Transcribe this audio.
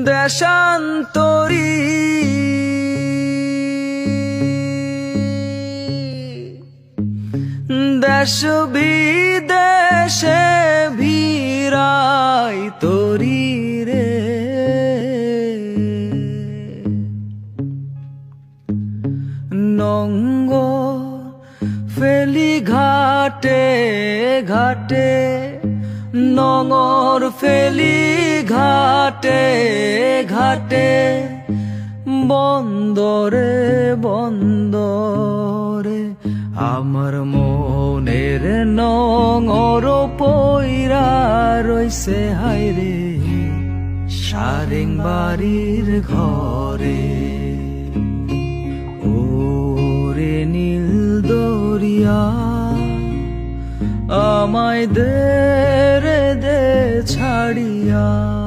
দেশান্তরী দেশ বিদেশে ভিড়াই তরি রে নঙ্গ ফেলি ঘাটে ঘাটে নঙর ফেলি ঘাটে ঘাটে বন্দরে বন্দরে আমার মনের নঙর পইরা রইছে হায়রে সারেং বাড়ির ঘরে ওরে নীল দরিয়া আমায় দে রে দে ছাড়িয়া।